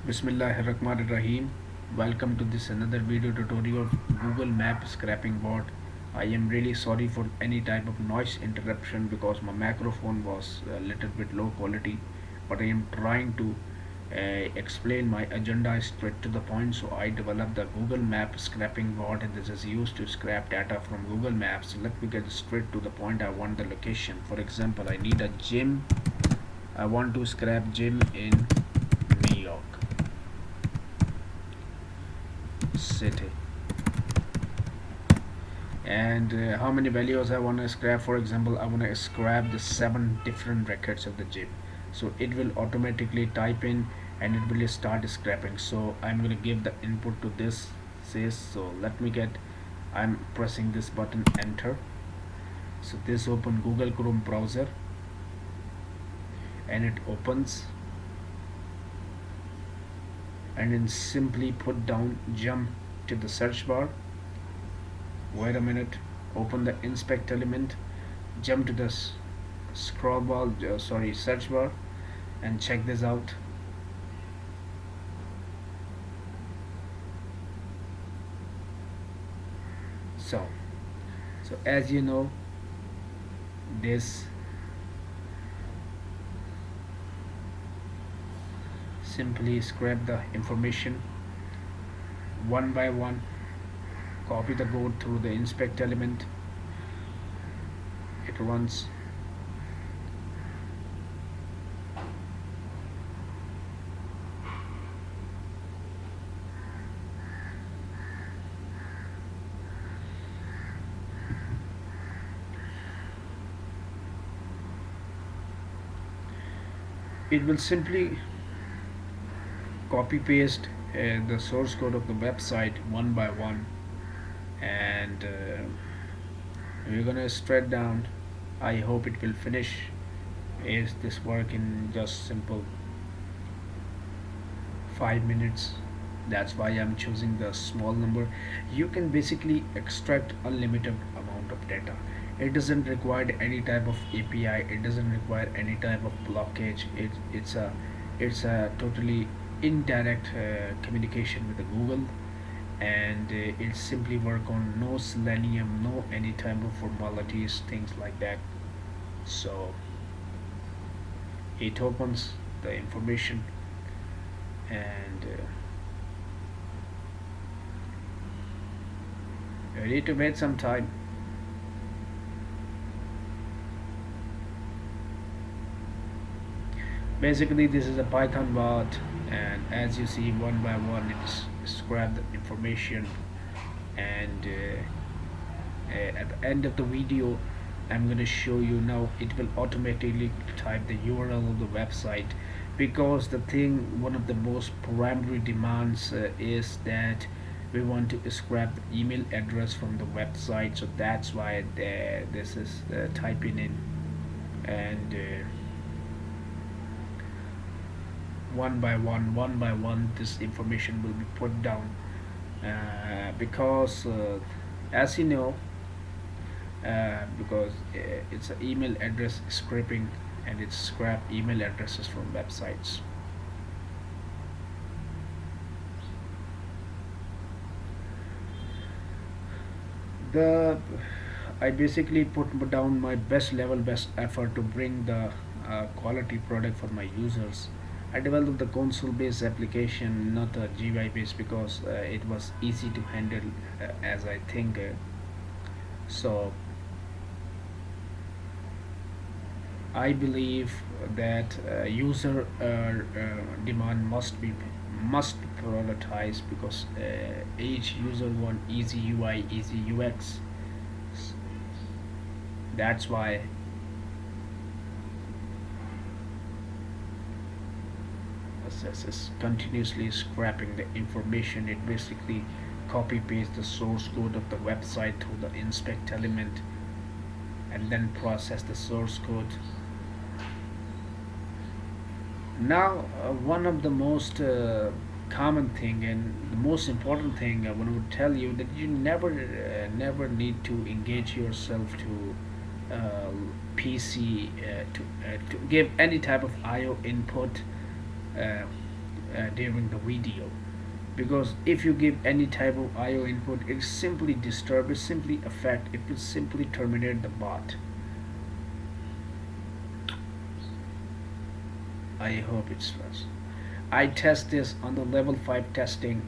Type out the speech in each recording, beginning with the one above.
Bismillahirrahmanirrahim. Welcome to this another video tutorial of Google Map scrapping bot. I am really sorry for any type of noise interruption because my microphone was a little bit low quality, but I am trying to explain my agenda straight to the point. So I developed the Google Map scrapping bot, and this is used to scrap data from Google Maps. Let me get straight to the point. I want the location. For example, I need a gym. I want to scrap gym in New York City. And how many values I want to scrap. For example, I want to scrap the 7 different records of the gym, so it will automatically type in and it will start scrapping. So I'm going to give the input to this says. So let me get, I'm pressing this button, enter. So this open Google Chrome browser and it opens, and then simply put down jump to the search bar. Wait a minute, open the inspect element, jump to the scroll bar, search bar, and check this out. So so as you know, this simply scrap the information one by one, copy the code through the inspect element. It runs. It will simply copy paste the source code of the website one by one, and we're gonna straight down. I hope it will finish. Is this work in just simple 5 minutes? That's why I'm choosing the small number. You can basically extract unlimited amount of data. It doesn't require any type of API. It doesn't require any type of blockage. It's a totally indirect communication with the Google, and it simply work on no selenium, no any type of formalities, things like that. So it opens the information, and you need to wait some time. Basically, this is a Python bot, and as you see, one by one, it's scrap the information. And at the end of the video, I'm going to show you now. It will automatically type the URL of the website, because the thing, one of the most primary demands is that we want to scrap the email address from the website. So that's why this is typing in, and one by one, this information will be put down, because as you know, because it's an email address scraping, and it's scrap email addresses from websites. The I basically put down my best level, best effort to bring the quality product for my users. I developed the console based application, not a GUI based, because it was easy to handle, as I think. So I believe that user demand must prioritize, because each user want easy UI, easy UX. That's why process is continuously scrapping the information. It basically copy paste the source code of the website through the inspect element, and then process the source code. Now, one of the most common thing and the most important thing I want to tell you, that you never need to engage yourself to PC to give any type of IO input. Uh, during the video, because if you give any type of IO input, it simply disturb, it simply affect, it will simply terminate the bot. I hope it's fast. I test this on the level 5 testing.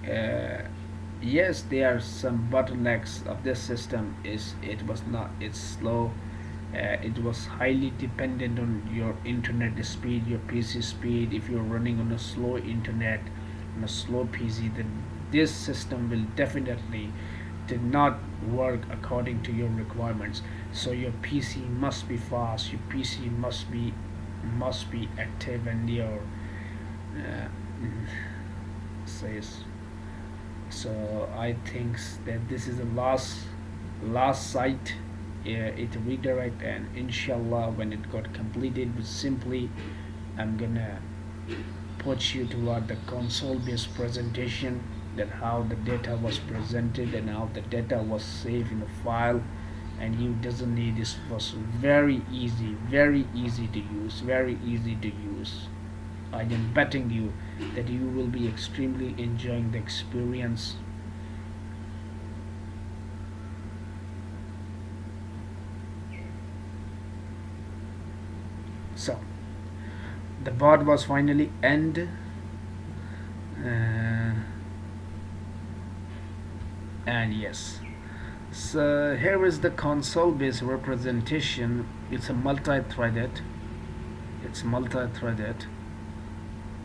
Yes, there are some bottlenecks of this system. Is it was not, it's slow. It was highly dependent on your internet speed, your PC speed. If you're running on a slow internet, on a slow PC, then this system will definitely did not work according to your requirements. So your PC must be fast, your PC must be active, and your uh, says. So I think that this is the last site it redirect, and inshallah when it got completed, with simply I'm gonna put you toward the console based presentation, that how the data was presented and how the data was saved in a file. And you doesn't need, this was very easy to use, very easy to use. I am betting you that you will be extremely enjoying the experience. So the bot was finally end. uh, and yes, so here is the console based representation. It's a multi-threaded, it's multi-threaded.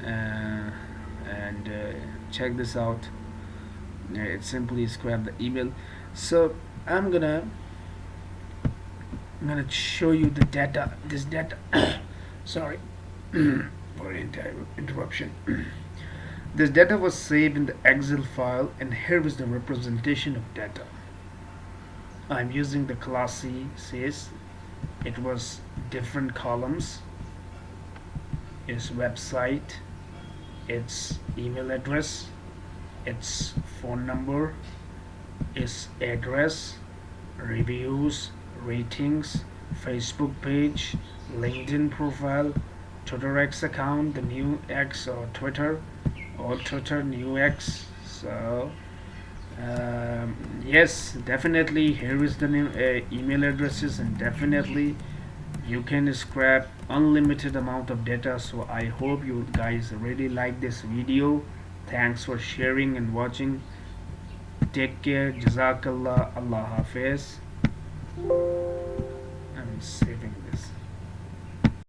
And check this out. It simply is grab the email. So I'm gonna show you the data, this data. Sorry for interruption. This data was saved in the Excel file, and here is the representation of data. I'm using the class C says. It was different columns. Is website, its email address, its phone number, its address, reviews, ratings, Facebook page, LinkedIn profile, Twitter X account, the new X or Twitter, new X. So yes, definitely here is the new email addresses, and definitely you can scrap unlimited amount of data. So I hope you guys really like this video. Thanks for sharing and watching. Take care. Jazakallah. Allah Hafiz. I'm saving this.